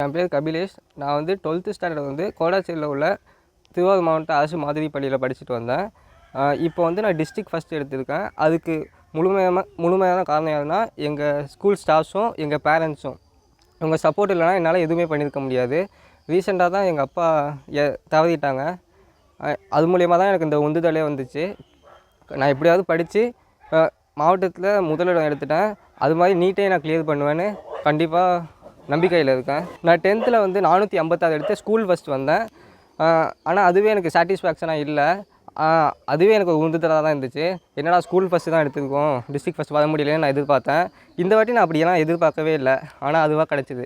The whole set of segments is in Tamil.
என் பேர் கபிலேஷ். நான் வந்து 12th ஸ்டாண்டர்ட் வந்து கோடாச்சேரியில் உள்ள திருவாரூர் மாவட்ட அரசு மாதிரி பள்ளியில் படிச்சுட்டு வந்தேன். இப்போ வந்து நான் டிஸ்ட்ரிக்ட் ஃபஸ்ட் எடுத்திருக்கேன். அதுக்கு முழுமையான காரணம் யாருன்னா எங்கள் ஸ்கூல் ஸ்டாஃப்ஸும் எங்கள் பேரண்ட்ஸும். அவங்க சப்போர்ட் இல்லைனா என்னால் எதுவுமே பண்ணியிருக்க முடியாது. ரீசெண்டாக தான் எங்கள் அப்பா தவறிட்டாங்க. அது மூலிமா தான் எனக்கு இந்த உந்துதலே வந்துச்சு. நான் எப்படியாவது படித்து மாவட்டத்தில் முதலிடம் எடுத்துட்டேன். அது மாதிரி நீட்டையும் நான் கிளியர் பண்ணுவேன்னு கண்டிப்பாக நம்பிக்கையில் இருக்கேன். நான் 10th வந்து 456 எடுத்து ஸ்கூல் ஃபஸ்ட் வந்தேன். ஆனால் அதுவே எனக்கு சாட்டிஸ்ஃபேக்ஷனாக இல்லை. அதுவே எனக்கு ஒரு உந்துதலாக தான் இருந்துச்சு. என்னடா ஸ்கூல் ஃபஸ்ட்டு தான் எடுத்துருக்கோம், டிஸ்ட்ரிக்ட் ஃபஸ்ட் வர முடியலன்னு நான் எதிர்பார்த்தேன். இந்த வாட்டி நான் அப்படியெல்லாம் எதிர்பார்க்கவே இல்லை. ஆனால் அதுவாக கிடச்சிது.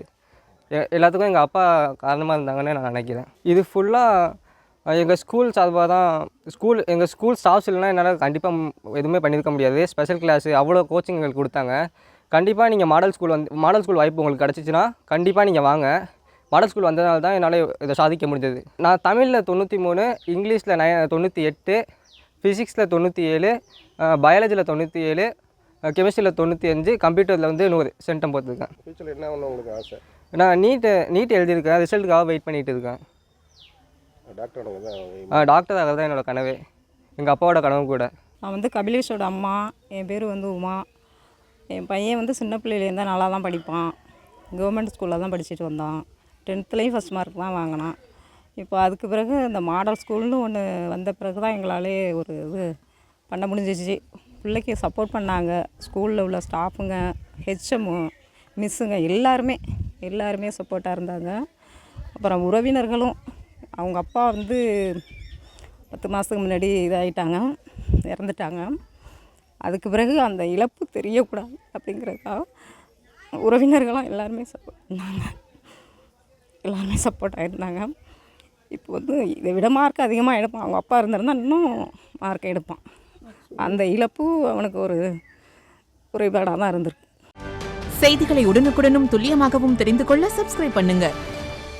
எல்லாத்துக்கும் எங்கள் அப்பா காரணமாக இருந்தாங்கன்னு நான் நினைக்கிறேன். இது ஃபுல்லாக எங்கள் ஸ்கூல் சார்பாக தான். எங்கள் ஸ்கூல் ஸ்டாஃப்ஸ் இல்லைனா என்னால் கண்டிப்பாக எதுவுமே பண்ணியிருக்க முடியாது. ஸ்பெஷல் கிளாஸு அவ்வளோ கோச்சிங் எங்களுக்கு கொடுத்தாங்க. கண்டிப்பாக நீங்கள் மாடல் ஸ்கூல் வாய்ப்பு உங்களுக்கு கிடச்சிச்சின்னா கண்டிப்பாக நீங்கள் வாங்க. மாடல் ஸ்கூல் வந்ததுனால தான் என்னால் இதை சாதிக்க முடிஞ்சது. நான் தமிழில் 93, இங்கிலீஷில் 98, ஃபிசிக்ஸில் 97, பயாலஜியில் 97, கெமிஸ்ட்ரியில் 95, கம்ப்யூட்டரில் வந்து 100 சென்டம் போட்டிருக்கேன். ஃபியூச்சரில் என்ன ஒன்று உங்களுக்கு ஆசை? நான் நீட் எழுதியிருக்கேன். ரிசல்ட்டுக்காக வெயிட் பண்ணிகிட்டு இருக்கேன். டாக்டர் ஆகிறது தான் என்னோடய கனவே, எங்கள் அப்பாவோட கனவு கூட. நான் வந்து கபிலேஷோட அம்மா. என் பேர் வந்து உமா. என் பையன் வந்து சின்ன பிள்ளையிலேருந்து நல்லா தான் படிப்பான். கவர்மெண்ட் ஸ்கூலில் தான் படிச்சுட்டு வந்தான். 10th ஃபஸ்ட் மார்க் தான் வாங்கினான். இப்போ அதுக்கு பிறகு இந்த மாடல் ஸ்கூல்னு ஒன்று வந்த பிறகு தான் எங்களாலே ஒரு இது பண்ண முடிஞ்சிச்சு. பிள்ளைக்கு சப்போர்ட் பண்ணாங்க. ஸ்கூலில் உள்ள ஸ்டாஃபுங்க, ஹெச்எம்மு, மிஸ்ஸுங்க எல்லாருமே சப்போர்ட்டாக இருந்தாங்க. அப்புறம் உறவினர்களும். அவங்க அப்பா வந்து 10 மாதத்துக்கு முன்னாடி இதாகிட்டாங்க, இறந்துட்டாங்க. அதுக்கு பிறகு அந்த இழப்பு தெரியக்கூடாது அப்படிங்கிறதுக்காக உறவினர்களும் எல்லாருமே சப்போர்ட் ஆகிருந்தாங்க. இப்போ வந்து இதை விட மார்க் அதிகமாக எடுப்பான். அவங்க அப்பா இருந்திருந்தால் இன்னும் மார்க் எடுப்பான். அந்த இழப்பு அவனுக்கு ஒரு குறைபாடாக தான் இருந்திருக்கு. செய்திகளை உடனுக்குடனும் துல்லியமாகவும் தெரிந்து கொள்ள சப்ஸ்கிரைப் பண்ணுங்கள்.